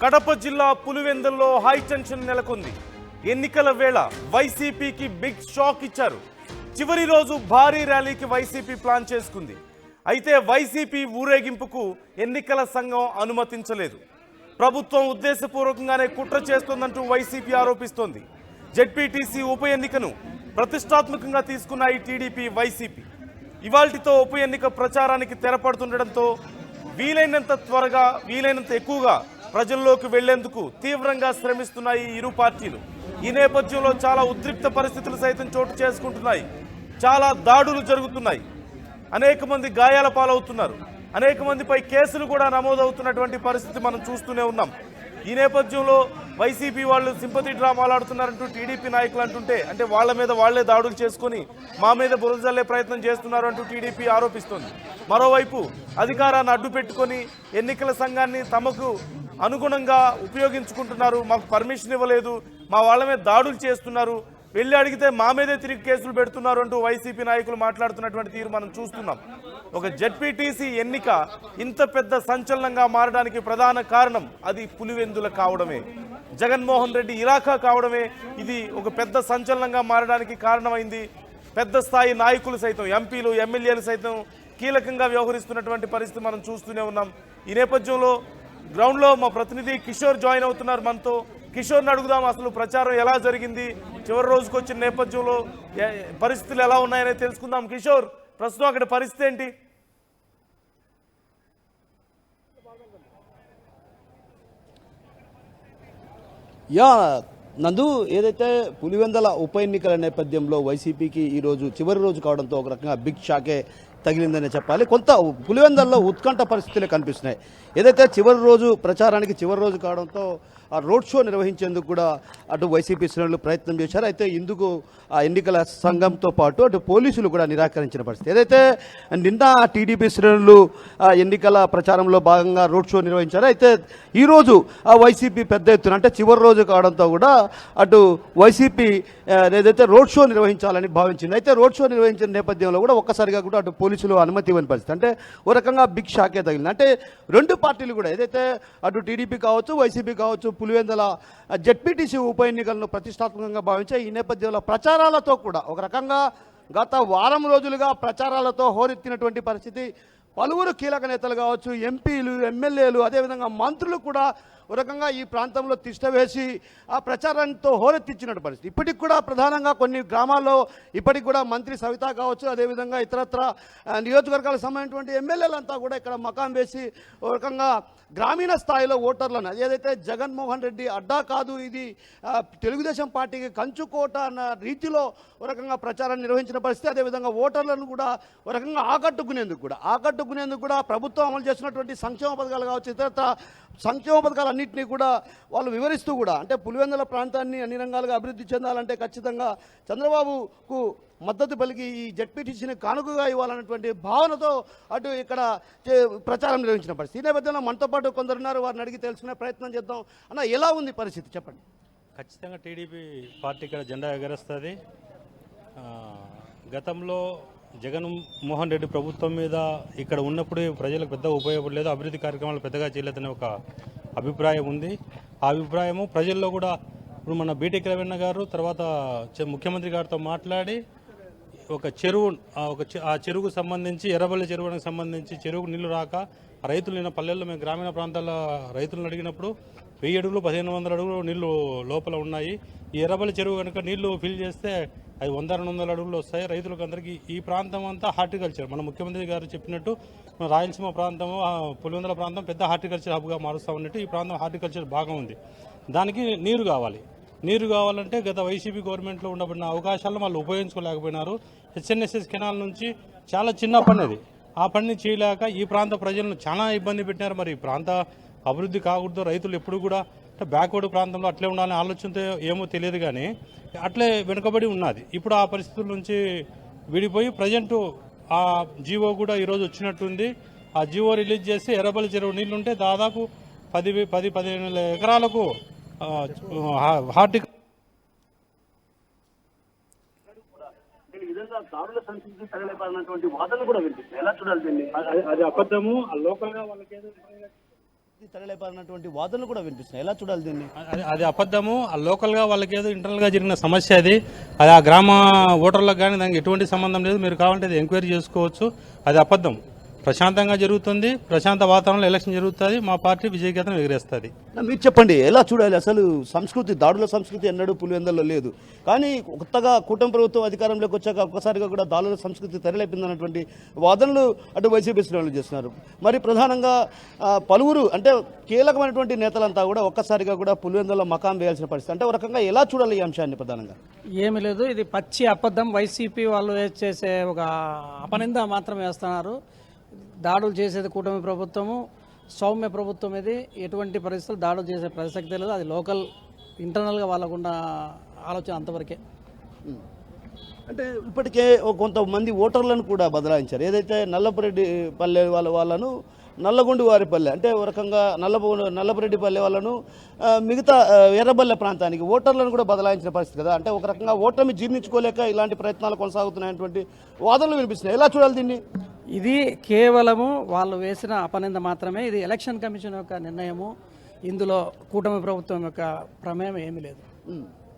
కడప జిల్లా పులివెందుల్లో high tension నెలకొంది. ఎన్నికల వేళ వైసీపీకి బిగ్ షాక్ ఇచ్చారు. చివరి రోజు భారీ ర్యాలీకి వైసీపీ ప్లాన్ చేసుకుంది. అయితే వైసీపీ ఊరేగింపుకు ఎన్నికల సంఘం అనుమతించలేదు. ప్రభుత్వం ఉద్దేశపూర్వకంగానే కుట్ర చేస్తోందంటూ వైసీపీ ఆరోపిస్తోంది. జెడ్పీటీసీ ఉప ఎన్నికను ప్రతిష్టాత్మకంగా తీసుకున్న ఈ టీడీపీ వైసీపీ ఇవాల్టితో ఉప ఎన్నిక ప్రచారానికి తెరపడుతుండటంతో వీలైనంత త్వరగా వీలైనంత ఎక్కువగా ప్రజల్లోకి వెళ్లేందుకు తీవ్రంగా శ్రమిస్తున్నాయి ఇరు పార్టీలు. ఈ నేపథ్యంలో చాలా ఉద్రిక్త పరిస్థితులు సైతం చోటు చేసుకుంటున్నాయి. చాలా దాడులు జరుగుతున్నాయి. అనేక మంది గాయాల పాలవుతున్నారు. అనేక మందిపై కేసులు కూడా నమోదవుతున్నటువంటి పరిస్థితి మనం చూస్తూనే ఉన్నాం. ఈ నేపథ్యంలో వైసీపీ వాళ్ళు సింపతి డ్రామాలు ఆడుతున్నారంటూ టీడీపీ నాయకులు అంటుంటే, అంటే వాళ్ళ మీద వాళ్లే దాడులు చేసుకుని మా మీద బురదజల్లే ప్రయత్నం చేస్తున్నారు అంటూ టీడీపీ ఆరోపిస్తోంది. మరోవైపు అధికారాన్ని అడ్డు పెట్టుకొని ఎన్నికల సంఘాన్ని తమకు అనుగుణంగా ఉపయోగించుకుంటున్నారు, మాకు పర్మిషన్ ఇవ్వలేదు, మా వాళ్ళ మీద దాడులు చేస్తున్నారు, వెళ్ళి అడిగితే మా మీదే తిరిగి కేసులు పెడుతున్నారు అంటూ వైసీపీ నాయకులు మాట్లాడుతున్నటువంటి తీరు మనం చూస్తున్నాం. ఒక జెడ్పీటీసీ ఎన్నిక ఇంత పెద్ద సంచలనంగా మారడానికి ప్రధాన కారణం అది పులివెందుల కావడమే. జగన్మోహన్ రెడ్డి ఇలాఖా కావడమే ఇది ఒక పెద్ద సంచలనంగా మారడానికి కారణమైంది. పెద్ద స్థాయి నాయకులు సైతం, ఎంపీలు, ఎమ్మెల్యేలు సైతం కీలకంగా వ్యవహరిస్తున్నటువంటి పరిస్థితి మనం చూస్తూనే ఉన్నాం. ఈ నేపథ్యంలో గ్రౌండ్లో మా ప్రతినిధి కిషోర్ జాయిన్ అవుతున్నారు మనతో. కిషోర్ని అడుగుదాం, అసలు ప్రచారం ఎలా జరిగింది, చివరి రోజుకు వచ్చిన నేపథ్యంలో పరిస్థితులు ఎలా ఉన్నాయనే తెలుసుకుందాం. కిషోర్, ప్రస్తుతం అక్కడ పరిస్థితి ఏంటి? నందు, ఏదైతే పులివెందుల ఉప ఎన్నికల నేపథ్యంలో వైసీపీకి ఈరోజు చివరి రోజు కావడంతో ఒక రకంగా బిగ్ షాకే తగిలిందనే చెప్పాలి. కొంత పులివెందుల్లో ఉత్కంఠ పరిస్థితులే కనిపిస్తున్నాయి. ఏదైతే చివరి రోజు ప్రచారానికి చివరి రోజు కావడంతో ఆ రోడ్ షో నిర్వహించేందుకు కూడా అటు వైసీపీ శ్రేణులు ప్రయత్నం చేశారు. అయితే ఇందుకు ఆ ఎన్నికల సంఘంతో పాటు అటు పోలీసులు కూడా నిరాకరించిన పరిస్థితి. ఏదైతే నిన్న టీడీపీ శ్రేణులు ఎన్నికల ప్రచారంలో భాగంగా రోడ్ షో నిర్వహించారు. అయితే ఈరోజు ఆ వైసీపీ పెద్ద ఎత్తున, అంటే చివరి రోజు కావడంతో కూడా అటు వైసీపీ ఏదైతే రోడ్ షో నిర్వహించాలని భావించింది. అయితే రోడ్ షో నిర్వహించిన నేపథ్యంలో కూడా ఒక్కసారిగా కూడా అటు పోలీసులు అనుమతి ఇవ్వని పరిస్థితి. అంటే ఓ రకంగా బిగ్ షాకే తగిలింది. అంటే రెండు పార్టీలు కూడా ఏదైతే అటు టీడీపీ కావచ్చు, వైసీపీ కావచ్చు, పులివెందుల జెడ్పీటీసీ ఉప ఎన్నికలను ప్రతిష్టాత్మకంగా భావించే ఈ నేపథ్యంలో ప్రచారాలతో కూడా ఒక రకంగా గత వారం రోజులుగా ప్రచారాలతో హోరెత్తినటువంటి పరిస్థితి. పలువురు కీలక నేతలు కావచ్చు, ఎంపీలు, ఎమ్మెల్యేలు, అదేవిధంగా మంత్రులు కూడా ఒక రకంగా ఈ ప్రాంతంలో తిష్టవేసి ఆ ప్రచారంతో హోరెత్తించినటువంటి పరిస్థితి. ఇప్పటికి కూడా ప్రధానంగా కొన్ని గ్రామాల్లో ఇప్పటికి కూడా మంత్రి సవిత కావచ్చు, అదేవిధంగా ఇతరత్ర నియోజకవర్గాలకు సంబంధించినటువంటి ఎమ్మెల్యేలంతా కూడా ఇక్కడ మకాం వేసి ఒక రకంగా గ్రామీణ స్థాయిలో ఓటర్లను, ఏదైతే జగన్మోహన్ రెడ్డి అడ్డా కాదు, ఇది తెలుగుదేశం పార్టీకి కంచుకోట అన్న రీతిలో ఒక రకంగా ప్రచారాన్ని నిర్వహించిన పరిస్థితి. అదేవిధంగా ఓటర్లను కూడా ఒక రకంగా ఆకట్టుకునేందుకు కూడా ప్రభుత్వం అమలు చేసినటువంటి సంక్షేమ పథకాలు కావచ్చు, ఇతరత్ర సంక్షేమ పథకాలన్నింటినీ కూడా వాళ్ళు వివరిస్తూ కూడా, అంటే పులివెందుల ప్రాంతాన్ని అన్ని రంగాలుగా అభివృద్ధి చెందాలంటే ఖచ్చితంగా చంద్రబాబుకు మద్దతు పలికి ఈ జెడ్పీటీసీని కానుకగా ఇవ్వాలన్నటువంటి భావనతో అటు ఇక్కడ ప్రచారం నిర్వహించిన పరిస్థితి. ఈ నేపథ్యంలో మనతో పాటు కొందరున్నారు, వారిని అడిగి తెలుసుకునే ప్రయత్నం చేద్దాం. అన్న, ఎలా ఉంది పరిస్థితి చెప్పండి. ఖచ్చితంగా టీడీపీ పార్టీ ఇక్కడ జెండా ఎగరేస్తుంది. గతంలో జగన్మోహన్ రెడ్డి ప్రభుత్వం మీద ఇక్కడ ఉన్నప్పుడు ప్రజలకు పెద్ద ఉపయోగపడలేదు, అభివృద్ధి కార్యక్రమాలు పెద్దగా చేయలేదనే ఒక అభిప్రాయం ఉంది. ఆ అభిప్రాయము ప్రజల్లో కూడా ఇప్పుడు మన బీటెక్ రవీణ గారు తర్వాత ముఖ్యమంత్రి గారితో మాట్లాడి ఒక చెరువు ఆ చెరువుకు సంబంధించి, ఎర్రబల్లి చెరువుకి సంబంధించి చెరువుకు నీళ్లు రాక రైతులు నిన్న పల్లెల్లో మేము గ్రామీణ ప్రాంతాల రైతులను అడిగినప్పుడు 1000 అడుగులు 1500 అడుగులు నీళ్లు లోపల ఉన్నాయి. ఈ ఎర్రబల్లి చెరువు కనుక నీళ్లు ఫిల్ చేస్తే అది 100-200 అడుగులు వస్తాయి. రైతులకు అందరికీ ఈ ప్రాంతం అంతా హార్టికల్చర్, మన ముఖ్యమంత్రి గారు చెప్పినట్టు మన రాయలసీమ ప్రాంతము, పులివెందుల ప్రాంతం పెద్ద హార్టికల్చర్ హబ్గా మారుస్తూ ఉన్నట్టు ఈ ప్రాంతం హార్టికల్చర్ బాగా ఉంది. దానికి నీరు కావాలి. నీరు కావాలంటే గత వైసీపీ గవర్నమెంట్లో ఉండబడిన అవకాశాలను వాళ్ళు ఉపయోగించుకోలేకపోయినారు. హెచ్ఎన్ఎస్ఎస్ కెనాల్ నుంచి చాలా చిన్న పని అది, ఆ పనిని చేయలేక ఈ ప్రాంత ప్రజలను చాలా ఇబ్బంది పెట్టినారు. మరి ఈ ప్రాంత అభివృద్ధి కాకూడదు, రైతులు ఎప్పుడు కూడా బ్యాక్వర్డ్ ప్రాంతంలో అట్లే ఉండాలని ఆలోచనతో ఏమో తెలియదు, కానీ అట్లే వెనుకబడి ఉన్నది. ఇప్పుడు ఆ పరిస్థితుల నుంచి విడిపోయి ప్రజెంటు ఆ జీవో కూడా ఈరోజు వచ్చినట్టుంది. ఆ జీవో రిలీజ్ చేసి ఎర్రబల్లి చెరువు నీళ్లుంటే దాదాపు 10-15 ఎకరాలకు హార్టికల్చర్ దారుల సంస్కృతి తగలేపాలన్నటువంటి వాదనలు కూడా వినిపిస్తాయి. ఎలా చూడాలి దీన్ని? అది అబద్ధము. లోకల్ గా వాళ్ళకి తరలిపారినటువంటి వాదనలు కూడా వినిపిస్తున్నాయి. ఎలా చూడాలి దీన్ని? అది అబద్ధము. ఆ లోకల్గా వాళ్ళకి ఏదో ఇంటర్నల్గా జరిగిన సమస్య అది ఆ గ్రామ ఓటర్లకు కానీ దానికి ఎటువంటి సంబంధం లేదు. మీరు కావాలంటే అది ఎంక్వైరీ చేసుకోవచ్చు. అది అబద్ధం. ప్రశాంతంగా జరుగుతుంది. ప్రశాంత వాతావరణంలో ఎలక్షన్ జరుగుతుంది. మా పార్టీ విజయగీతం ఎగిరేస్తుంది. మీరు చెప్పండి, ఎలా చూడాలి? అసలు సంస్కృతి, దాడుల సంస్కృతి ఎన్నడూ పులివెందులలో లేదు. కానీ కొత్తగా కూటమి ప్రభుత్వం అధికారంలోకి వచ్చాక ఒక్కసారిగా కూడా దాడుల సంస్కృతి తెరలేపిందన్నటువంటి వాదనలు అటు వైసీపీ శ్రేణులు చేస్తున్నారు. మరి ప్రధానంగా పలువురు అంటే కీలకమైనటువంటి నేతలంతా కూడా ఒక్కసారిగా కూడా పులివెందులలో మకాం వేయాల్సిన పరిస్థితి. అంటే ఒక రకంగా ఎలా చూడాలి ఈ అంశాన్ని? ప్రధానంగా ఏమీ లేదు, ఇది పచ్చి అబద్ధం. వైసీపీ వాళ్ళు చేసే ఒక అపనింద మాత్రం వేస్తున్నారు. దాడులు చేసేది కూటమి ప్రభుత్వము, సౌమ్య ప్రభుత్వం. ఇది ఎటువంటి పరిస్థితులు దాడులు చేసే ప్రసక్తే లేదు. అది లోకల్ ఇంటర్నల్గా వాళ్ళకున్న ఆలోచన అంతవరకే. అంటే ఇప్పటికే కొంతమంది ఓటర్లను కూడా బదలాయించారు. ఏదైతే నల్లపురెడ్డి పల్లె వాళ్ళను నల్లగొండి వారిపల్లె అంటే ఒక రకంగా నల్లపురెడ్డి పల్లె వాళ్ళను మిగతా ఎర్రబల్లె ప్రాంతానికి ఓటర్లను కూడా బదలాయించిన పరిస్థితి కదా. అంటే ఒక రకంగా ఓటమి జీర్ణించుకోలేక ఇలాంటి ప్రయత్నాలు కొనసాగుతున్నాయటువంటి వాదనలు వినిపిస్తున్నాయి. ఎలా చూడాలి దీన్ని? ఇది కేవలము వాళ్ళు వేసిన అపనింద మాత్రమే. ఇది ఎలక్షన్ కమిషన్ యొక్క నిర్ణయము. ఇందులో కూటమి ప్రభుత్వం యొక్క ప్రమేయం ఏమీ లేదు.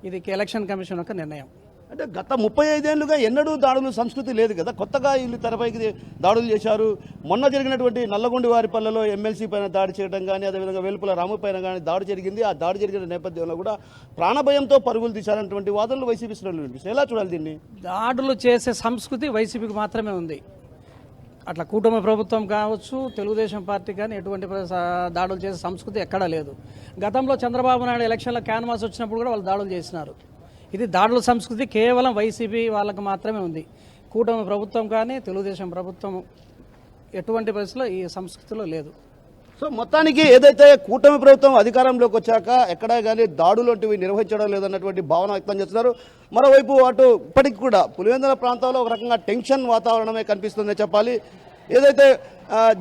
ఇది ఎలక్షన్ కమిషన్ యొక్క నిర్ణయం. అంటే గత 35 ఏళ్లుగా ఎన్నడూ దాడులు సంస్కృతి లేదు కదా. కొత్తగా వీళ్ళు తెరపైకి దాడులు చేశారు. మొన్న జరిగినటువంటి నల్లగొండి వారిపల్లెలో ఎమ్మెల్సీ పైన దాడి చేయడం కానీ, అదేవిధంగా వేలుపుల రాము పైన కానీ దాడి జరిగింది. ఆ దాడి జరిగిన నేపథ్యంలో కూడా ప్రాణభయంతో పరుగులు తీశారన్నటువంటి వాదనలు వైసీపీ శ్రేణులు వినిపిస్తాయి. ఎలా చూడాలి దీన్ని? దాడులు చేసే సంస్కృతి వైసీపీకి మాత్రమే ఉంది. అట్లా కూటమి ప్రభుత్వం కావచ్చు, తెలుగుదేశం పార్టీ కానీ ఎటువంటి దాడులు చేసే సంస్కృతి ఎక్కడా లేదు. గతంలో చంద్రబాబు నాయుడు ఎలక్షన్లో క్యాన్వాస్ వచ్చినప్పుడు కూడా వాళ్ళు దాడులు చేసినారు. ఇది దాడుల సంస్కృతి కేవలం వైసీపీ వాళ్ళకు మాత్రమే ఉంది. కూటమి ప్రభుత్వం కానీ తెలుగుదేశం ప్రభుత్వం ఎటువంటి పరిస్థితుల్లో ఈ సంస్కృతిలో లేదు. సో మొత్తానికి ఏదైతే కూటమి ప్రభుత్వం అధికారంలోకి వచ్చాక ఎక్కడా కానీ దాడులు వంటివి నిర్వహించడం లేదన్నటువంటి భావన వ్యక్తం చేస్తున్నారు. మరోవైపు అటు ఇప్పటికి కూడా పులివెందుల ప్రాంతంలో ఒక రకంగా టెన్షన్ వాతావరణమే కనిపిస్తుందని చెప్పాలి. ఏదైతే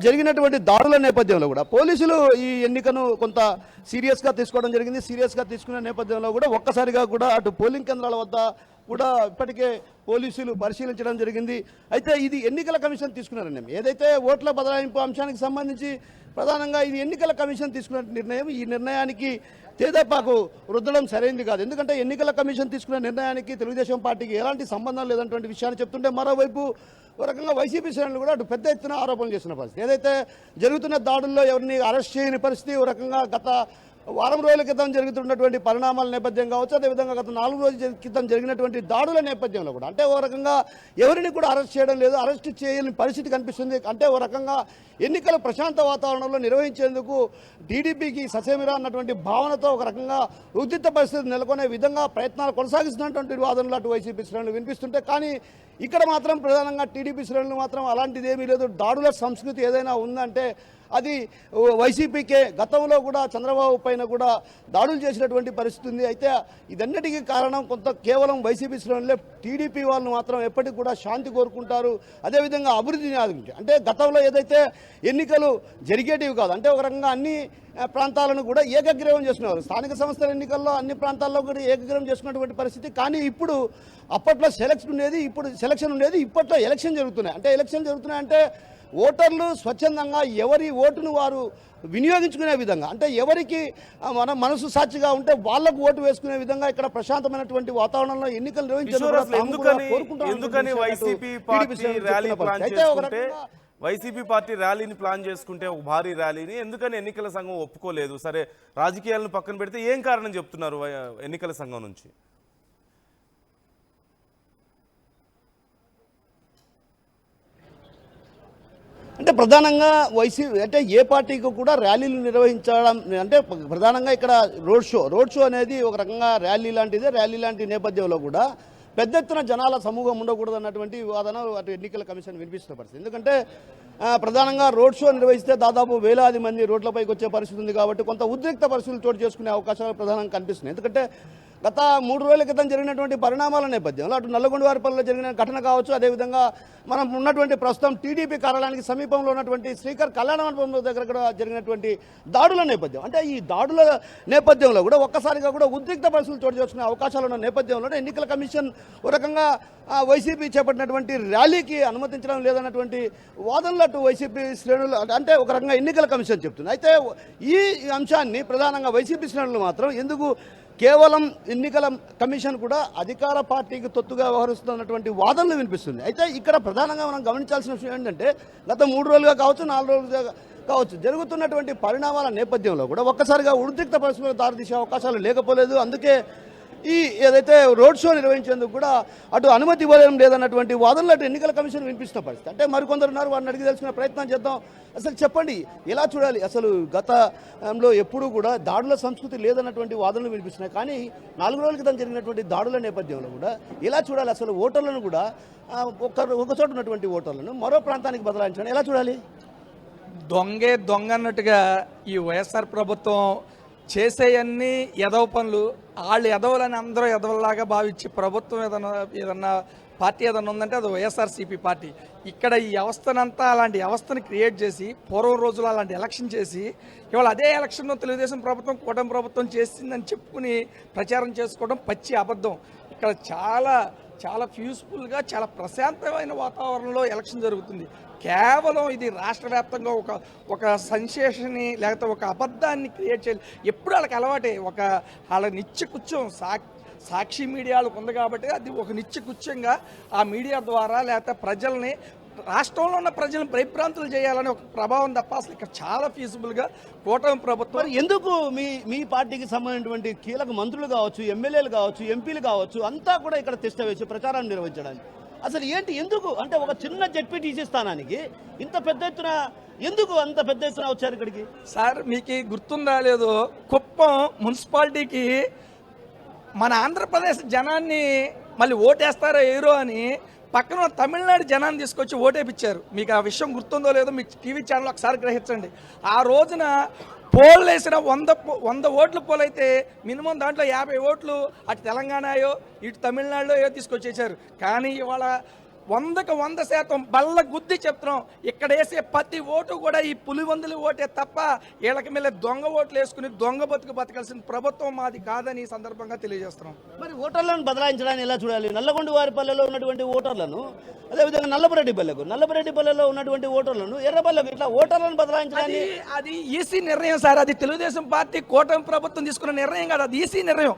జరిగినటువంటి దాడుల నేపథ్యంలో కూడా పోలీసులు ఈ ఎన్నికను కొంత సీరియస్గా తీసుకోవడం జరిగింది. సీరియస్గా తీసుకునే నేపథ్యంలో కూడా ఒక్కసారిగా కూడా అటు పోలింగ్ కేంద్రాల వద్ద కూడా ఇప్పటికే పోలీసులు పరిశీలించడం జరిగింది. అయితే ఇది ఎన్నికల కమిషన్ తీసుకున్న నిర్ణయం. ఏదైతే ఓట్ల బదలాయింపు అంశానికి సంబంధించి ప్రధానంగా ఇది ఎన్నికల కమిషన్ తీసుకున్న నిర్ణయం. ఈ నిర్ణయానికి తేదపాకు రుద్దడం సరైనది కాదు. ఎందుకంటే ఎన్నికల కమిషన్ తీసుకున్న నిర్ణయానికి తెలుగుదేశం పార్టీకి ఎలాంటి సంబంధం లేదన్నటువంటి విషయాన్ని చెప్తుంటే, మరోవైపు ఒక రకంగా వైసీపీ శ్రేణులు కూడా అటు పెద్ద ఎత్తున ఆరోపణలు చేస్తున్న పరిస్థితి. ఏదైతే జరుగుతున్న దాడుల్లో ఎవరిని అరెస్ట్ చేయని పరిస్థితి, ఒక రకంగా గత వారం రోజుల క్రితం జరుగుతున్నటువంటి పరిణామాల నేపథ్యం కావచ్చు, అదేవిధంగా గత 4 రోజుల క్రితం జరిగినటువంటి దాడుల నేపథ్యంలో కూడా అంటే ఒక రకంగా ఎవరిని కూడా అరెస్ట్ చేయడం లేదు, అరెస్ట్ చేయని పరిస్థితి కనిపిస్తుంది. అంటే ఒక రకంగా ఎన్నికల ప్రశాంత వాతావరణంలో నిర్వహించేందుకు టీడీపీకి ససేమిరా అన్నటువంటి భావనతో ఒక రకంగా ఉద్రిక్త పరిస్థితి నెలకొనే విధంగా ప్రయత్నాలు కొనసాగిస్తున్నటువంటి వాదనలు అటు వైసీపీ శ్రేణులు వినిపిస్తుంటే, కానీ ఇక్కడ మాత్రం ప్రధానంగా టీడీపీ శ్రేణులు మాత్రం అలాంటిది ఏమీ లేదు. దాడుల సంస్కృతి ఏదైనా ఉందంటే అది వైసీపీకే. గతంలో కూడా చంద్రబాబు పైన కూడా దాడులు చేసినటువంటి పరిస్థితి ఉంది. అయితే ఇదన్నిటికీ కారణం కొంత కేవలం వైసీపీ శ్రేణులే. టీడీపీ వాళ్ళు మాత్రం ఎప్పటికి కూడా శాంతి కోరుకుంటారు, అదేవిధంగా అభివృద్ధిని ఆదుకుంటారు. అంటే గతంలో ఏదైతే ఎన్నికలు జరిగేటివి కాదు, అంటే ఒక రకంగా అన్ని ప్రాంతాలను కూడా ఏకగ్రీవం చేసుకున్నారు. స్థానిక సంస్థల ఎన్నికల్లో అన్ని ప్రాంతాల్లో కూడా ఏకగ్రీవం చేసుకున్నటువంటి పరిస్థితి. కానీ ఇప్పుడు అప్పట్లో సెలక్షన్ ఉండేది, ఇప్పుడు సెలక్షన్ ఉండేది, ఇప్పట్లో ఎలక్షన్ జరుగుతున్నాయి. అంటే ఎలక్షన్ జరుగుతున్నాయంటే ఓటర్లు స్వచ్ఛందంగా ఎవరి ఓటును వారు వినియోగించుకునే విధంగా, అంటే ఎవరికి మన మనసు సాక్షిగా ఉంటే వాళ్లకు ఓటు వేసుకునే విధంగా ఇక్కడ ప్రశాంతమైనటువంటి వాతావరణంలో ఎన్నికలు ఎందుకని వైసీపీ పార్టీ ర్యాలీని ప్లాన్ చేసుకుంటే ఒక భారీ ర్యాలీని ఎందుకని ఎన్నికల సంఘం ఒప్పుకోలేదు? సరే, రాజకీయాలను పక్కన పెడితే ఏం కారణం చెప్తున్నారు ఎన్నికల సంఘం నుంచి? అంటే ప్రధానంగా వైసీపీ అంటే ఏ పార్టీకి కూడా ర్యాలీలు నిర్వహించడం అంటే ప్రధానంగా ఇక్కడ రోడ్ షో అనేది ఒక రకంగా ర్యాలీ లాంటిదే. ర్యాలీ లాంటి నేపథ్యంలో కూడా పెద్ద ఎత్తున జనాల సమూహం ఉండకూడదు అన్నటువంటి వాదన అటు ఎన్నికల కమిషన్ వినిపిస్తున్న పరిస్థితి. ఎందుకంటే ప్రధానంగా రోడ్ షో నిర్వహిస్తే దాదాపు వేలాది మంది రోడ్లపైకి వచ్చే పరిస్థితి ఉంది. కాబట్టి కొంత ఉద్రిక్త పరిస్థితులు చోటు చేసుకునే అవకాశాలు ప్రధానంగా కనిపిస్తున్నాయి. ఎందుకంటే గత 3 రోజుల క్రితం జరిగినటువంటి పరిణామాల నేపథ్యంలో అటు నల్లగొండవారిపల్లిలో జరిగిన ఘటన కావచ్చు, అదేవిధంగా మనం ఉన్నటువంటి ప్రస్తుతం టీడీపీ కార్యాలయానికి సమీపంలో ఉన్నటువంటి శ్రీకర్ కళ్యాణ మండపం దగ్గర కూడా జరిగినటువంటి దాడుల నేపథ్యం, అంటే ఈ దాడుల నేపథ్యంలో కూడా ఒక్కసారిగా కూడా ఉద్రిక్త పరిస్థితులు చోటు చేసుకునే అవకాశాలు ఉన్న నేపథ్యంలో ఎన్నికల కమిషన్ ఒక రకంగా వైసీపీ చేపట్టినటువంటి ర్యాలీకి అనుమతించడం లేదన్నటువంటి వాదనలు అటు వైసీపీ శ్రేణులు అంటే ఒక రకంగా ఎన్నికల కమిషన్ చెప్తుంది. అయితే ఈ అంశాన్ని ప్రధానంగా వైసీపీ శ్రేణులు మాత్రం ఎందుకు కేవలం ఎన్నికల కమిషన్ కూడా అధికార పార్టీకి తొత్తుగా వ్యవహరిస్తున్నటువంటి వాదనలు వినిపిస్తుంది. అయితే ఇక్కడ ప్రధానంగా మనం గమనించాల్సిన విషయం ఏంటంటే గత 3 రోజులుగా కావచ్చు, 4 రోజులుగా కావచ్చు జరుగుతున్నటువంటి పరిణామాల నేపథ్యంలో కూడా ఒక్కసారిగా ఉద్రిక్త పరిస్థితులకు దారితీసే అవకాశాలు లేకపోలేదు. అందుకే ఈ ఏదైతే రోడ్ షో నిర్వహించేందుకు కూడా అటు అనుమతి ఇవ్వడం లేదన్నటువంటి వాదనలు అటు ఎన్నికల కమిషన్ వినిపిస్తున్న పరిస్థితి. అంటే మరికొందరు ఉన్నారు, వారిని అడిగి తెలుసుకునే ప్రయత్నం చేద్దాం. అసలు చెప్పండి, ఎలా చూడాలి? అసలు గతంలో ఎప్పుడూ కూడా దాడుల సంస్కృతి లేదన్నటువంటి వాదనలు వినిపిస్తున్నాయి, కానీ 4 రోజుల క్రితం జరిగినటువంటి దాడుల నేపథ్యంలో కూడా ఎలా చూడాలి? అసలు ఓటర్లను కూడా ఒక చోట ఉన్నటువంటి ఓటర్లను మరో ప్రాంతానికి బదలాయించడం ఎలా చూడాలి? దొంగే దొంగ అన్నట్టుగా ఈ వైఎస్ఆర్ ప్రభుత్వం చేసేయన్నీ ఎదవ పనులు, వాళ్ళు ఎదవలని అందరూ ఎదవలాగా భావించి ప్రభుత్వం ఏదన్నా పార్టీ ఏదన్నా ఉందంటే అది వైఎస్ఆర్సీపీ పార్టీ. ఇక్కడ ఈ వ్యవస్థనంతా అలాంటి వ్యవస్థను క్రియేట్ చేసి పూర్వం రోజులు అలాంటి ఎలక్షన్ చేసి ఇవాళ అదే ఎలక్షన్ తెలుగుదేశం ప్రభుత్వం కూటమి ప్రభుత్వం చేసిందని చెప్పుకుని ప్రచారం చేసుకోవడం పచ్చి అబద్ధం. ఇక్కడ చాలా చాలా పీస్ఫుల్గా చాలా ప్రశాంతమైన వాతావరణంలో ఎలక్షన్ జరుగుతుంది. కేవలం ఇది రాష్ట్ర వ్యాప్తంగా ఒక సెన్సేషన్ని లేకపోతే ఒక అబద్ధాన్ని క్రియేట్ చేయాలి. ఎప్పుడు వాళ్ళకి అలవాటే వాళ్ళ నిత్యకృత్యం సాక్షి మీడియాలకు ఉంది కాబట్టి అది ఒక నిత్యకృత్యంగా ఆ మీడియా ద్వారా లేకపోతే ప్రజల్ని రాష్ట్రంలో ఉన్న ప్రజలను భయభ్రాంతులు చేయాలని ఒక ప్రభావం తప్ప అసలు ఇక్కడ చాలా ఫీజిబుల్గా కూటమి ప్రభుత్వం. ఎందుకు మీ పార్టీకి సంబంధించినటువంటి కీలక మంత్రులు కావచ్చు, ఎమ్మెల్యేలు కావచ్చు, ఎంపీలు కావచ్చు అంతా కూడా ఇక్కడ తిష్ట వేసి ప్రచారం నిర్వహించడానికి అసలు ఏంటి? ఎందుకు అంటే ఒక చిన్న జెడ్పీటీసీ స్థానానికి ఇంత పెద్ద ఎత్తున ఎందుకు అంత పెద్ద ఎత్తున వచ్చారు ఇక్కడికి? సార్ మీకు గుర్తుందా లేదో, కుప్పం మున్సిపాలిటీకి మన ఆంధ్రప్రదేశ్ జనాన్ని మళ్ళీ ఓటేస్తారో ఏరో అని పక్కన తమిళనాడు జనాన్ని తీసుకొచ్చి ఓటేపించారు. మీకు ఆ విషయం గుర్తుందో లేదో మీ టీవీ ఛానల్ ఒకసారి గ్రహించండి. ఆ రోజున పోల్ వేసిన 100 ఓట్లు పోలైతే మినిమం దాంట్లో 50 ఓట్లు అటు తెలంగాణయో ఇటు తమిళనాడులో తీసుకొచ్చేసారు. కానీ ఇవాళ 100కు 100% బల్ల గుద్ది చెప్తున్నాం, ఇక్కడ వేసే ప్రతి ఓటు కూడా ఈ పులివందులు ఓటే తప్ప వీళ్ళకి మీద దొంగ ఓట్లు వేసుకుని దొంగ బతకాల్సిన ప్రభుత్వం మాది కాదని ఈ సందర్భంగా తెలియజేస్తున్నాం. మరి ఓటర్లను బదలాయించడానికి ఎలా చూడాలి? నల్లగొండవారిపల్లెలో ఉన్నటువంటి ఓటర్లను, అదేవిధంగా నల్లపరెడ్డిపల్లెలో ఉన్నటువంటి ఓటర్లను, ఎర్రపల్లెకు ఇట్లా ఓటర్లను బదలాయించడానికి అది ఈసీ నిర్ణయం సార్. అది తెలుగుదేశం పార్టీ కూటమి ప్రభుత్వం తీసుకున్న నిర్ణయం కాదు, అది ఈసీ నిర్ణయం.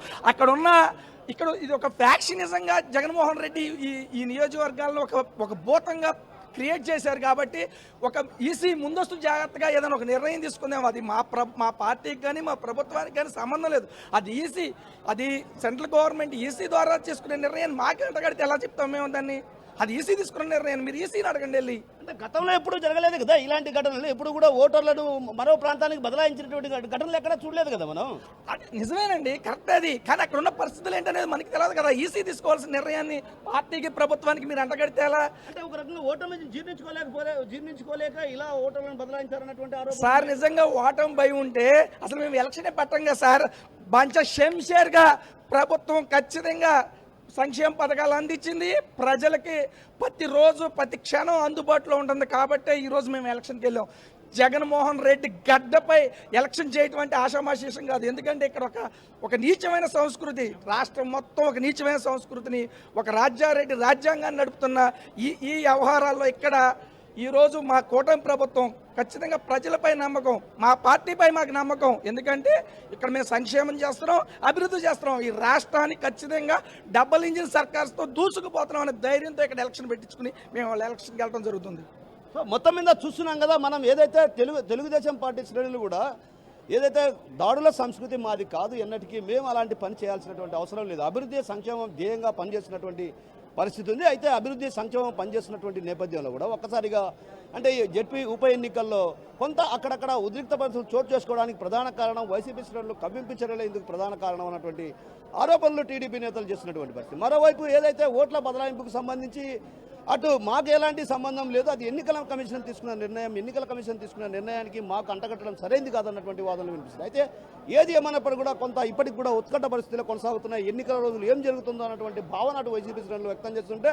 ఇక్కడ ఇది ఒక ఫ్యాక్షనిజంగా జగన్మోహన్ రెడ్డి ఈ నియోజకవర్గాలను ఒక భూతంగా క్రియేట్ చేశారు. కాబట్టి ఒక ఈసీ ముందస్తు జాగ్రత్తగా ఏదైనా ఒక నిర్ణయం తీసుకుందాం, అది మా పార్టీకి కానీ మా ప్రభుత్వానికి కానీ సంబంధం లేదు. అది ఈసీ, అది సెంట్రల్ గవర్నమెంట్ ఈసీ ద్వారా తీసుకునే నిర్ణయాన్ని మాకే అంటగడితే ఎలా చెప్తాం మేము దాన్ని? అది ఈసీ తీసుకున్న నిర్ణయం, మీరు ఈసీని అడగండి వెళ్ళి. అంటే గతంలో ఎప్పుడు జరగలేదు కదా ఇలాంటి ఘటనలు, ఎప్పుడు కూడా ఓటర్లను మరో ప్రాంతానికి బదలాయించినటువంటి ఘటనలు ఎక్కడ చూడలేదు కదా మనం. నిజమేనండి, కరెక్ట్ అది. కానీ అక్కడ ఉన్న పరిస్థితులు ఏంటనేది మనకి తెలియదు కదా. ఈసీ తీసుకోవాల్సిన నిర్ణయాన్ని పార్టీకి ప్రభుత్వానికి మీరు అంటగడితే ఎలా? అంటే ఒక రకంగా ఓటమి జీర్ణించుకోలేక ఇలా ఓటర్లను బదలాయించారన్నటువంటి ఆరోపణ. సార్ నిజంగా ఓటమి భయం ఉంటే అసలు మేము ఎలక్షనే పెట్టంగా సార్. షేర్గా ప్రభుత్వం ఖచ్చితంగా సంక్షేమ పథకాలు అందించింది, ప్రజలకి ప్రతిరోజు ప్రతి క్షణం అందుబాటులో ఉంటుంది. కాబట్టి ఈరోజు మేము ఎలక్షన్కి వెళ్ళాం. జగన్మోహన్ రెడ్డి గడ్డపై ఎలక్షన్ చేయటం అంటే ఆషామాషీషం కాదు. ఎందుకంటే ఇక్కడ ఒక నీచమైన సంస్కృతి, రాష్ట్రం మొత్తం ఒక నీచమైన సంస్కృతిని, ఒక రాజ్యాంగాన్ని నడుపుతున్న ఈ వ్యవహారాల్లో ఇక్కడ ఈరోజు మా కూటమి ప్రభుత్వం ఖచ్చితంగా ప్రజలపై నమ్మకం, మా పార్టీపై మాకు నమ్మకం. ఎందుకంటే ఇక్కడ మేము సంక్షేమం చేస్తున్నాం, అభివృద్ధి చేస్తున్నాం. ఈ రాష్ట్రాన్ని ఖచ్చితంగా డబుల్ ఇంజిన్ సర్కార్స్తో దూసుకుపోతున్నాం అనే ధైర్యంతో ఇక్కడ ఎలక్షన్ పెట్టించుకుని మేము ఎలక్షన్కి వెళ్ళడం జరుగుతుంది. సో మొత్తం మీద చూస్తున్నాం కదా మనం, ఏదైతే తెలుగుదేశం పార్టీ శ్రేణులు కూడా ఏదైతే దాడుల సంస్కృతి మాది కాదు, ఎన్నటికీ మేము అలాంటి పని చేయాల్సినటువంటి అవసరం లేదు, అభివృద్ధి సంక్షేమం ధ్యేయంగా పనిచేసినటువంటి పరిస్థితి ఉంది. అయితే అభివృద్ధి సంక్షేమం పనిచేస్తున్నటువంటి నేపథ్యంలో కూడా ఒక్కసారిగా అంటే జెడ్పీ ఉప ఎన్నికల్లో కొంత అక్కడక్కడ ఉద్రిక్త పరిస్థితులు చోటు చేసుకోవడానికి ప్రధాన కారణం వైసీపీ శ్రేణులు కవ్వింపించడలే ఇందుకు ప్రధాన కారణం అన్నటువంటి ఆరోపణలు టీడీపీ నేతలు చేస్తున్నటువంటి పరిస్థితి. మరోవైపు ఏదైతే ఓట్ల బదలాయింపుకు సంబంధించి అటు మాకు ఎలాంటి సంబంధం లేదు, అది ఎన్నికల కమిషన్ తీసుకున్న నిర్ణయం, ఎన్నికల కమిషన్ తీసుకున్న నిర్ణయానికి మాకు అంటగట్టడం సరైంది కాదన్నటువంటి వాదనలు వినిపిస్తుంది. అయితే ఏది ఏమన్నప్పుడు కూడా కొంత ఇప్పటికి కూడా ఉత్కంఠ పరిస్థితులు కొనసాగుతున్నాయి. ఎన్నికల రోజులు ఏం జరుగుతుందో అన్నటువంటి భావన అటు వైసీపీ శ్రేణులు వ్యక్తం చేస్తుంటే,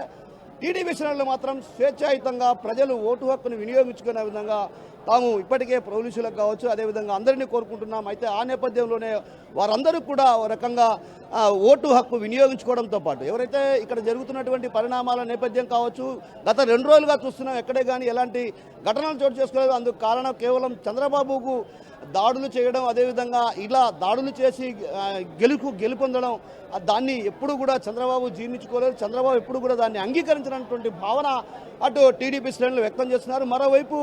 టీడీపీ శ్రేణులు మాత్రం స్వేచ్ఛాయుతంగా ప్రజలు ఓటు హక్కును వినియోగించుకునే విధంగా తాము ఇప్పటికే పోలీసులకు కావచ్చు అదేవిధంగా అందరినీ కోరుకుంటున్నాం. అయితే ఆ నేపథ్యంలోనే వారందరూ కూడా ఒక రకంగా ఓటు హక్కు వినియోగించుకోవడంతో పాటు ఎవరైతే ఇక్కడ జరుగుతున్నటువంటి పరిణామాల నేపథ్యం కావచ్చు, గత 2 రోజులుగా చూస్తున్నాం ఎక్కడే కానీ ఎలాంటి ఘటనలు చోటు చేసుకోలేదు. అందుకు కారణం కేవలం చంద్రబాబుకు దాడులు చేయడం, అదేవిధంగా ఇలా దాడులు చేసి గెలుపొందడం, దాన్ని ఎప్పుడు కూడా చంద్రబాబు జీర్ణించుకోలేదు. చంద్రబాబు ఎప్పుడు కూడా దాన్ని అంగీకరించినటువంటి భావన అటు టీడీపీ శ్రేణులు వ్యక్తం చేస్తున్నారు. మరోవైపు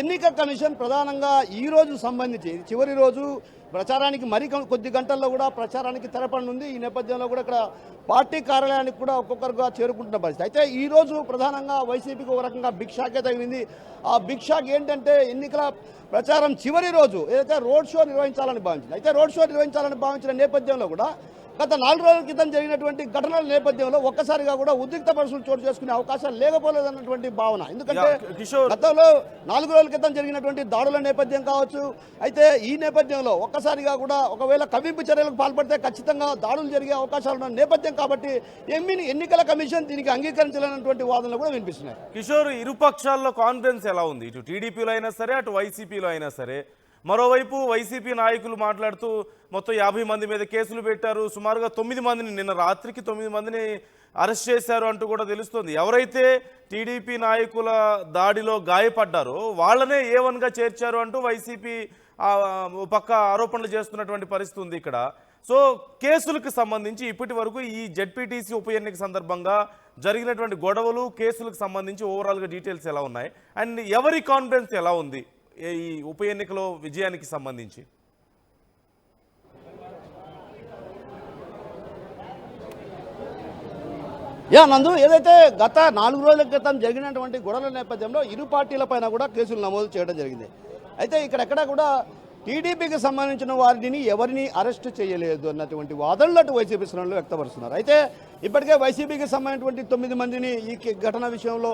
ఎన్నికల కమిషన్ ప్రధానంగా ఈ రోజు సంబంధించి చివరి రోజు ప్రచారానికి కొద్ది గంటల్లో కూడా ప్రచారానికి తెరపడనుంది. ఈ నేపథ్యంలో కూడా ఇక్కడ పార్టీ కార్యాలయానికి కూడా ఒక్కొక్కరుగా చేరుకుంటున్న పరిస్థితి. అయితే ఈ రోజు ప్రధానంగా వైసీపీకి ఒక రకంగా బిగ్ షాకే తగిలింది. ఆ బిగ్ షాక్ ఏంటంటే ఎన్నికల ప్రచారం చివరి రోజు ఏదైతే రోడ్ షో నిర్వహించాలని భావించింది. అయితే రోడ్ షో నిర్వహించాలని భావించిన నేపథ్యంలో కూడా గత 4 రోజుల క్రితం జరిగినటువంటి ఘటనల నేపథ్యంలో ఒక్కసారిగా కూడా ఉద్రిక్త పరిస్థితులు చోటు చేసుకునే అవకాశాలు లేకపోలేదన్నటువంటి భావన. ఎందుకంటే గతంలో 4 రోజుల క్రితం జరిగినటువంటి దాడుల నేపథ్యం కావచ్చు, అయితే ఈ నేపథ్యంలో ఒక్కసారిగా కూడా ఒకవేళ కవ్వింపు చర్యలకు పాల్పడితే ఖచ్చితంగా దాడులు జరిగే అవకాశాలు ఉన్న నేపథ్యం కాబట్టి ఎన్నికల కమిషన్ దీనికి అంగీకరించాలన్నటువంటి వాదనలు కూడా వినిపిస్తున్నాయి. కిషోర్, ఇరుపక్షాల్లో కాన్ఫిడెన్స్ ఎలా ఉంది? ఇటు టీడీపీలో అయినా సరే అటు వైసీపీలో అయినా సరే. మరోవైపు వైసీపీ నాయకులు మాట్లాడుతూ మొత్తం 50 మంది మీద కేసులు పెట్టారు, సుమారుగా 9 మందిని నిన్న రాత్రికి 9 మందిని అరెస్ట్ చేశారు అంటూ కూడా తెలుస్తోంది. ఎవరైతే టీడీపీ నాయకుల దాడిలో గాయపడ్డారో వాళ్ళనే A1గా చేర్చారు అంటూ వైసీపీ పక్క ఆరోపణలు చేస్తున్నటువంటి పరిస్థితి ఉంది ఇక్కడ. సో కేసులకు సంబంధించి ఇప్పటి వరకు ఈ జెడ్పీటీసీ ఉప ఎన్నిక సందర్భంగా జరిగినటువంటి గొడవలు, కేసులకు సంబంధించి ఓవరాల్గా డీటెయిల్స్ ఎలా ఉన్నాయి అండ్ ఎవరి కాన్ఫిడెన్స్ ఎలా ఉంది ఈ ఉప ఎన్నికలో విజయానికి సంబంధించి? నందు, ఏదైతే గత 4 రోజుల క్రితం జరిగినటువంటి గొడవల నేపథ్యంలో ఇరు పార్టీల పైన కూడా కేసులు నమోదు చేయడం జరిగింది. అయితే ఇక్కడెక్కడ కూడా టీడీపీకి సంబంధించిన వారిని ఎవరిని అరెస్ట్ చేయలేదు అన్నటువంటి వాదనలు అటు వైసీపీ శ్రేణులు వ్యక్తపరుస్తున్నారు. అయితే ఇప్పటికే వైసీపీకి సంబంధించినటువంటి 9 మందిని ఈ ఘటన విషయంలో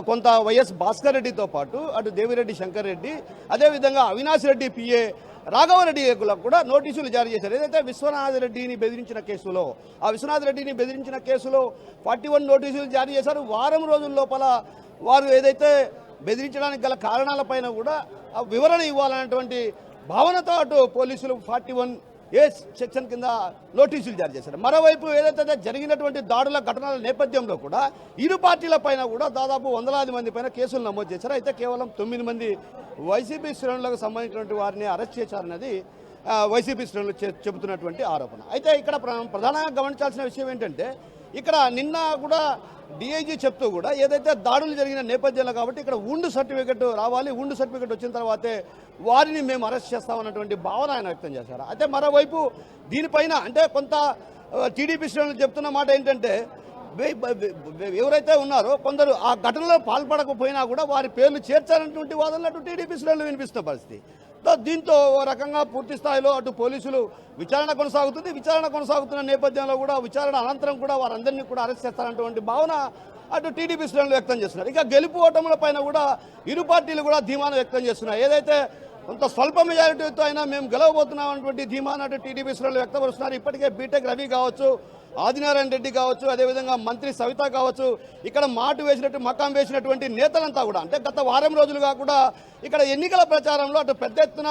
కొంత వైఎస్ భాస్కర్ రెడ్డితో పాటు అటు దేవిరెడ్డి శంకర్ రెడ్డి, అదేవిధంగా అవినాష్ రెడ్డి పిఏ రాఘవరెడ్డిలకు కూడా నోటీసులు జారీ చేశారు. ఏదైతే విశ్వనాథ్ రెడ్డిని బెదిరించిన కేసులో ఆ విశ్వనాథ్ రెడ్డిని బెదిరించిన కేసులో 41 నోటీసులు జారీ చేశారు. వారం రోజుల లోపల వారు ఏదైతే బెదిరించడానికి గల కారణాలపైన కూడా వివరణ ఇవ్వాలనేటువంటి భావనతో అటు పోలీసులు 41A సెక్షన్ కింద నోటీసులు జారీ చేశారు. మరోవైపు ఏదైతే జరిగినటువంటి దాడుల ఘటనల నేపథ్యంలో కూడా ఇరు పార్టీల పైన కూడా దాదాపు 100 మంది పైన కేసులు నమోదు చేశారు. అయితే కేవలం 9 మంది వైసీపీ శ్రేణులకు సంబంధించినటువంటి వారిని అరెస్ట్ చేశారన్నది వైసీపీ శ్రేణులు చెబుతున్నటువంటి ఆరోపణ. అయితే ఇక్కడ ప్రధానంగా గమనించాల్సిన విషయం ఏంటంటే, ఇక్కడ నిన్న కూడా డిఐజీ చెప్తూ కూడా ఏదైతే దాడులు జరిగిన నేపథ్యంలో కాబట్టి ఇక్కడ ఉండు సర్టిఫికెట్ రావాలి, ఉండు సర్టిఫికెట్ వచ్చిన తర్వాతే వారిని మేము అరెస్ట్ చేస్తామన్నటువంటి భావన ఆయన వ్యక్తం చేశారు. అయితే మరోవైపు దీనిపైన అంటే కొంత టీడీపీ శ్రేణులు చెప్తున్న మాట ఏంటంటే, ఎవరైతే ఉన్నారో కొందరు ఆ ఘటనలో పాల్పడకపోయినా కూడా వారి పేర్లు చేర్చాలన్నటువంటి వాదనలు అటు టీడీపీ శ్రేణులు వినిపిస్తున్న పరిస్థితి. దీంతో రకంగా పూర్తి స్థాయిలో అటు పోలీసులు విచారణ కొనసాగుతుంది. విచారణ కొనసాగుతున్న నేపథ్యంలో కూడా విచారణ అనంతరం కూడా వారందరినీ కూడా అరెస్ట్ చేస్తారన్నటువంటి భావన అటు టీడీపీ శ్రేణులు వ్యక్తం చేస్తున్నారు. ఇక గెలుపు ఓటముల పైన కూడా ఇరు పార్టీలు కూడా ధీమాను వ్యక్తం చేస్తున్నాయి. ఏదైతే కొంత స్వల్ప మెజారిటీతో అయినా మేము గెలవబోతున్నాం అన్నటువంటి ధీమాను అటు టీడీపీ శ్రేణులు వ్యక్తపరుస్తున్నారు. ఇప్పటికే బీటెక్ రవి కావచ్చు, ఆదినారాయణ రెడ్డి కావచ్చు, అదేవిధంగా మంత్రి సవిత కావచ్చు, ఇక్కడ మకాం వేసినటువంటి నేతలంతా కూడా అంటే గత వారం రోజులుగా కూడా ఇక్కడ ఎన్నికల ప్రచారంలో అటు పెద్ద ఎత్తున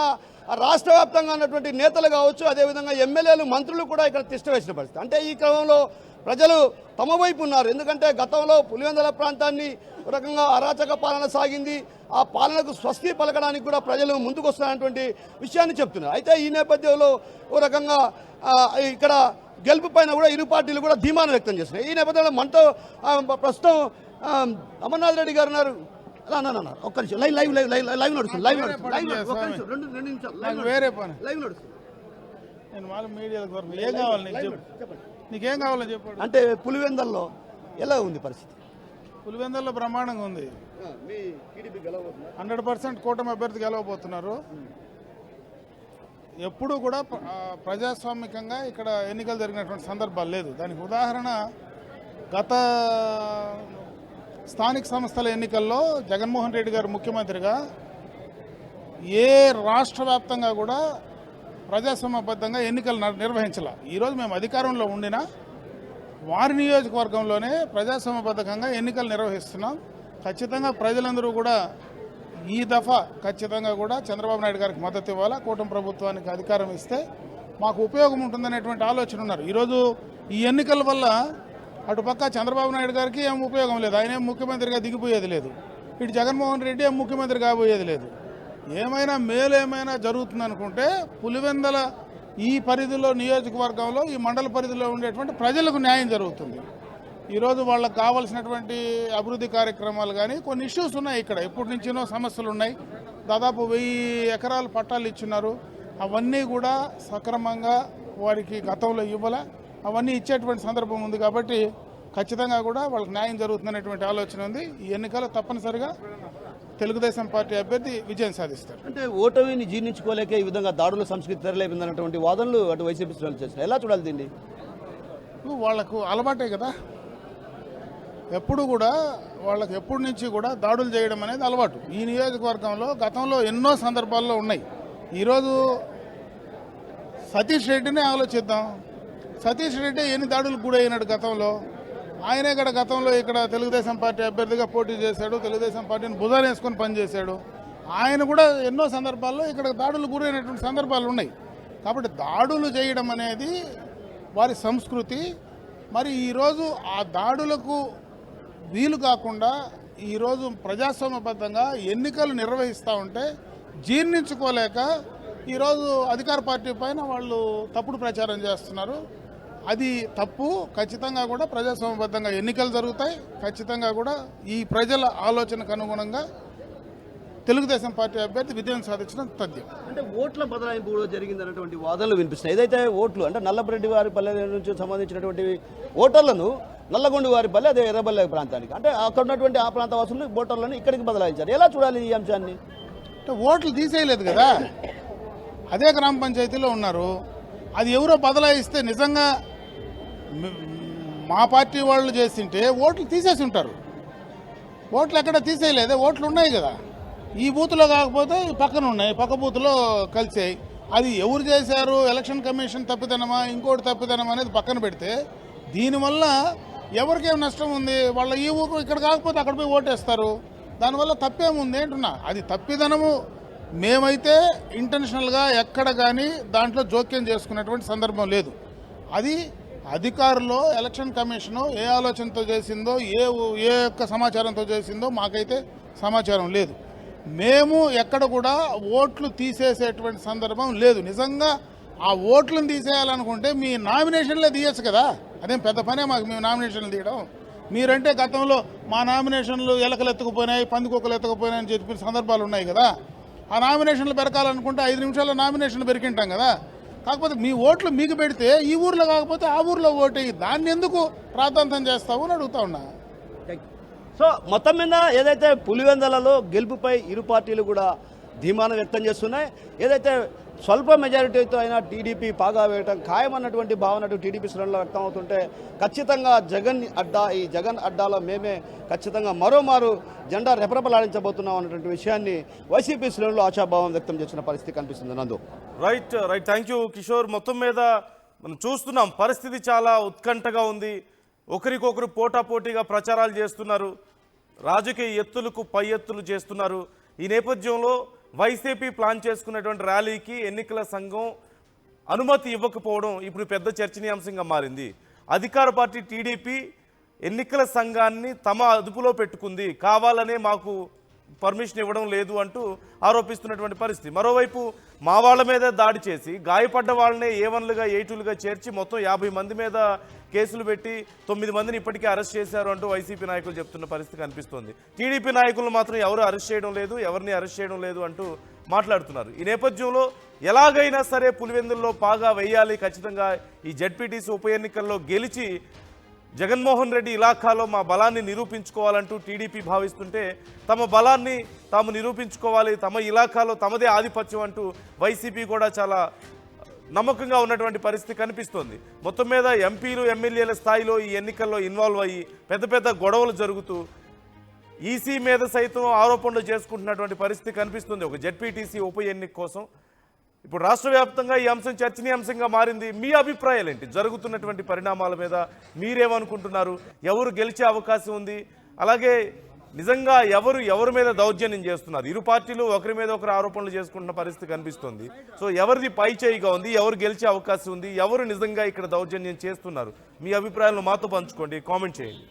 రాష్ట్ర వ్యాప్తంగా ఉన్నటువంటి నేతలు కావచ్చు, అదేవిధంగా ఎమ్మెల్యేలు మంత్రులు కూడా ఇక్కడ తిష్ట వేసిన పరిస్థితి. అంటే ఈ క్రమంలో ప్రజలు తమ వైపు ఉన్నారు. ఎందుకంటే గతంలో పులివెందుల ప్రాంతాన్ని ఒక రకంగా అరాచక పాలన సాగింది. ఆ పాలనకు స్వస్తి పలకడానికి కూడా ప్రజలు ముందుకు వస్తున్నటువంటి విషయాన్ని చెప్తున్నారు. అయితే ఈ నేపథ్యంలో ఒక రకంగా ఇక్కడ గెలుపు పైన కూడా ఇరు పార్టీలు కూడా ధీమాను వ్యక్తం చేస్తున్నాయి. ఈ నేపథ్యంలో మనతో ప్రస్తుతం అమర్నాథ్ రెడ్డి గారు ఉన్నారు. ఒక్క నిమిషం లైవ్ నడుస్తుంది. నీకేం కావాలని చెప్పు. అంటే పులివెందల్లో ఎలా ఉంది పరిస్థితి? పులివెందల్లో బ్రహ్మాండంగా ఉంది. 100% కూటమి అభ్యర్థి గెలవబోతున్నారు. ఎప్పుడు కూడా ప్రజాస్వామికంగా ఇక్కడ ఎన్నికలు జరిగినటువంటి సందర్భాలు లేదు. దానికి ఉదాహరణ గత స్థానిక సంస్థల ఎన్నికల్లో జగన్మోహన్ రెడ్డి గారు ముఖ్యమంత్రిగా ఏ రాష్ట్ర వ్యాప్తంగా కూడా ప్రజాస్వామ్యబద్ధంగా ఎన్నికలు నిర్వహించాల. ఈరోజు మేము అధికారంలో ఉండినా వారి నియోజకవర్గంలోనే ప్రజాస్వామ్యబద్ధంగా ఎన్నికలు నిర్వహిస్తున్నాం. ఖచ్చితంగా ప్రజలందరూ కూడా ఈ దఫా ఖచ్చితంగా కూడా చంద్రబాబు నాయుడు గారికి మద్దతు ఇవ్వాలా, కూటమి ప్రభుత్వానికి అధికారం ఇస్తే మాకు ఉపయోగం ఉంటుందనేటువంటి ఆలోచన ఉన్నారు. ఈరోజు ఈ ఎన్నికల వల్ల అటుపక్క చంద్రబాబు నాయుడు గారికి ఏం ఉపయోగం లేదు, ఆయన ఏం ముఖ్యమంత్రిగా దిగిపోయేది లేదు, ఇటు జగన్మోహన్ రెడ్డి ఏం ముఖ్యమంత్రి కాబోయేది లేదు. ఏమైనా మేలు ఏమైనా జరుగుతుందనుకుంటే పులివెందల ఈ పరిధిలో నియోజకవర్గంలో ఈ మండల పరిధిలో ఉండేటువంటి ప్రజలకు న్యాయం జరుగుతుంది. ఈరోజు వాళ్ళకు కావాల్సినటువంటి అభివృద్ధి కార్యక్రమాలు కానీ కొన్ని ఇష్యూస్ ఉన్నాయి. ఇక్కడ ఎప్పటి నుంచినో సమస్యలు ఉన్నాయి. దాదాపు 1000 ఎకరాలు పట్టాలు ఇచ్చున్నారు. అవన్నీ కూడా సక్రమంగా వారికి గతంలో ఇవ్వాల, అవన్నీ ఇచ్చేటువంటి సందర్భం ఉంది. కాబట్టి ఖచ్చితంగా కూడా వాళ్ళకి న్యాయం జరుగుతుందనేటువంటి ఆలోచన ఉంది. ఈ ఎన్నికల్లో తప్పనిసరిగా తెలుగుదేశం పార్టీ అభ్యర్థి విజయం సాధిస్తారు. అంటే ఓటమిని జీర్ణించుకోలేక ఈ విధంగా దాడుల సంస్కృతి తెరలేపిందన్నటువంటి వాదనలు అటు వైసీపీ శ్రేణులు చేస్తున్నారు. ఎలా చూడాలి దీన్ని? వాళ్లకు అలవాటే కదా, ఎప్పుడు కూడా వాళ్ళకి ఎప్పటి నుంచి కూడా దాడులు చేయడం అనేది అలవాటు. ఈ నియోజకవర్గంలో గతంలో ఎన్నో సందర్భాల్లో ఉన్నాయి. ఈరోజు సతీష్ రెడ్డినే ఆలోచిద్దాం. సతీష్ రెడ్డి ఎన్ని దాడులకు గురైనాడు గతంలో. ఆయనే కూడా గతంలో ఇక్కడ తెలుగుదేశం పార్టీ అభ్యర్థిగా పోటీ చేశాడు, తెలుగుదేశం పార్టీని భుజాలు వేసుకొని పనిచేశాడు. ఆయన కూడా ఎన్నో సందర్భాల్లో ఇక్కడ దాడులు గురైనటువంటి సందర్భాలు ఉన్నాయి. కాబట్టి దాడులు చేయడం అనేది వారి సంస్కృతి. మరి ఈరోజు ఆ దాడులకు వీలు కాకుండా ఈరోజు ప్రజాస్వామ్యబద్ధంగా ఎన్నికలు నిర్వహిస్తూ ఉంటే జీర్ణించుకోలేక ఈరోజు అధికార పార్టీ పైన వాళ్ళు తప్పుడు ప్రచారం చేస్తున్నారు. అది తప్పు. ఖచ్చితంగా కూడా ప్రజాస్వామ్యబద్ధంగా ఎన్నికలు జరుగుతాయి. ఖచ్చితంగా కూడా ఈ ప్రజల ఆలోచనకు అనుగుణంగా తెలుగుదేశం పార్టీ అభ్యర్థి విజయం సాధించడం తథ్యం. అంటే ఓట్ల బదలాయింపు కూడా జరిగిందన్నటువంటి వాదనలు వినిపిస్తున్నాయి. ఏదైతే ఓట్లు అంటే నల్లబరెడ్డి వారి పల్లె నుంచి సంబంధించినటువంటి ఓటర్లను నల్లగొండ వారి పల్లె, అదే ఎర్రబల్లె ప్రాంతానికి, అంటే అక్కడ ఉన్నటువంటి ఆ ప్రాంత వాసులను ఓటర్లను ఇక్కడికి బదలాయించారు. ఎలా చూడాలి ఈ అంశాన్ని? అంటే ఓట్లు తీసేయలేదు కదా, అదే గ్రామ పంచాయతీలో ఉన్నారు. అది ఎవరో బదలాయిస్తే నిజంగా మా పార్టీ వాళ్ళు చేస్తుంటే ఓట్లు తీసేసి ఉంటారు. ఓట్లు ఎక్కడ తీసేయలేదే, ఓట్లు ఉన్నాయి కదా. ఈ బూత్లో కాకపోతే పక్కన ఉన్నాయి, పక్క బూత్లో కలిసాయి. అది ఎవరు చేశారు, ఎలక్షన్ కమిషన్ తప్పిదనమా ఇంకోటి తప్పిదనమా అనేది పక్కన పెడితే దీనివల్ల ఎవరికేం నష్టం ఉంది? వాళ్ళ ఈ ఊరు ఇక్కడ కాకపోతే అక్కడ పోయి ఓటేస్తారు. దానివల్ల తప్పేముంది అంటున్నా. అది తప్పిదనము మేమైతే ఇంటెన్షనల్గా ఎక్కడ కానీ దాంట్లో జోక్యం చేసుకునేటువంటి సందర్భం లేదు. అది అధికారులు ఎలక్షన్ కమిషను ఏ ఆలోచనతో చేసిందో, ఏ యొక్క సమాచారంతో చేసిందో మాకైతే సమాచారం లేదు. మేము ఎక్కడ కూడా ఓట్లు తీసేసేటువంటి సందర్భం లేదు. నిజంగా ఆ ఓట్లను తీసేయాలనుకుంటే మీ నామినేషన్లే తీయచ్చు కదా, అదేం పెద్ద పనే మాకు మేము నామినేషన్లు తీయడం. మీరంటే గతంలో మా నామినేషన్లు ఎలకలు ఎత్తుకుపోయినాయి, పందికొక్కలు ఎత్తుకుపోయినాయి అని చెప్పిన సందర్భాలు ఉన్నాయి కదా. ఆ నామినేషన్లు పెరకాలనుకుంటే 5 నిమిషాల్లో నామినేషన్లు పెరికింటాం కదా. కాకపోతే మీ ఓట్లు మీకు పెడితే ఈ ఊర్లో కాకపోతే ఆ ఊర్లో ఓటేయి, దాన్ని ఎందుకు ప్రాధాన్యం చేస్తావు అని అడుగుతా ఉన్నా. సో మొత్తం మీద ఏదైతే పులివెందలలో గెలుపుపై ఇరు పార్టీలు కూడా ధీమానం వ్యక్తం చేస్తున్నాయి. ఏదైతే స్వల్ప మెజారిటీతో అయినా టీడీపీ పాగా వేయటం ఖాయమన్నటువంటి భావన టీడీపీ శ్రేణుల్లో వ్యక్తం అవుతుంటే ఖచ్చితంగా ఈ జగన్ అడ్డాలో మేమే ఖచ్చితంగా మరోమారు జెండా రెపరెపలాడించబోతున్నాం అన్నటువంటి విషయాన్ని వైసీపీ శ్రేణుల్లో ఆశాభావం వ్యక్తం చేసిన పరిస్థితి కనిపిస్తుంది. నందు రైట్ థ్యాంక్ యూ కిషోర్. మొత్తం మీద మనం చూస్తున్నాం పరిస్థితి చాలా ఉత్కంఠగా ఉంది. ఒకరికొకరు పోటాపోటీగా ప్రచారాలు చేస్తున్నారు, రాజకీయ ఎత్తులకు పై ఎత్తులు చేస్తున్నారు. ఈ నేపథ్యంలో వైసీపీ ప్లాన్ చేసుకున్నటువంటి ర్యాలీకి ఎన్నికల సంఘం అనుమతి ఇవ్వకపోవడం ఇప్పుడు పెద్ద చర్చనీయాంశంగా మారింది. అధికార పార్టీ టీడీపీ ఎన్నికల సంఘాన్ని తమ అదుపులో పెట్టుకుంది, కావాలనే మాకు పర్మిషన్ ఇవ్వడం లేదు అంటూ ఆరోపిస్తున్నటువంటి పరిస్థితి. మరోవైపు మా వాళ్ళ మీద దాడి చేసి గాయపడ్డ వాళ్ళనే A1లుగా A2లుగా చేర్చి మొత్తం 50 మంది మీద కేసులు పెట్టి 9 మందిని ఇప్పటికే అరెస్ట్ చేశారు అంటూ వైసీపీ నాయకులు చెప్తున్న పరిస్థితి కనిపిస్తోంది. టీడీపీ నాయకులు మాత్రం ఎవరు అరెస్ట్ చేయడం లేదు, ఎవరిని అరెస్ట్ చేయడం లేదు అంటూ మాట్లాడుతున్నారు. ఈ నేపథ్యంలో ఎలాగైనా సరే పులివెందుల్లో పాగా వేయాలి, ఖచ్చితంగా ఈ జెడ్పీటీసీ ఉప ఎన్నికల్లో గెలిచి జగన్మోహన్ రెడ్డి ఇలాఖాలో మా బలాన్ని నిరూపించుకోవాలంటూ టీడీపీ భావిస్తుంటే తమ బలాన్ని తాము నిరూపించుకోవాలి, తమ ఇలాఖాలో తమదే ఆధిపత్యం అంటూ వైసీపీ కూడా చాలా నమ్మకంగా ఉన్నటువంటి పరిస్థితి కనిపిస్తోంది. మొత్తం మీద ఎంపీలు ఎమ్మెల్యేల స్థాయిలో ఈ ఎన్నికల్లో ఇన్వాల్వ్ అయ్యి పెద్ద పెద్ద గొడవలు జరుగుతూ ఈసీ మీద సైతం ఆరోపణలు చేసుకుంటున్నటువంటి పరిస్థితి కనిపిస్తుంది ఒక జెడ్పీటీసీ ఉప ఎన్నిక కోసం. ఇప్పుడు రాష్ట్ర వ్యాప్తంగా ఈ అంశం చర్చనీయాంశంగా మారింది. మీ అభిప్రాయాలు ఏంటి? జరుగుతున్నటువంటి పరిణామాల మీద మీరేమనుకుంటున్నారు? ఎవరు గెలిచే అవకాశం ఉంది? అలాగే నిజంగా ఎవరి మీద దౌర్జన్యం చేస్తున్నారు? ఇరు పార్టీలు ఒకరి మీద ఒకరు ఆరోపణలు చేసుకుంటున్న పరిస్థితి కనిపిస్తుంది. సో ఎవరిది పై చేయిగా ఉంది? ఎవరు గెలిచే అవకాశం ఉంది? ఎవరు నిజంగా ఇక్కడ దౌర్జన్యం చేస్తున్నారు? మీ అభిప్రాయాలను మాతో పంచుకోండి, కామెంట్ చేయండి.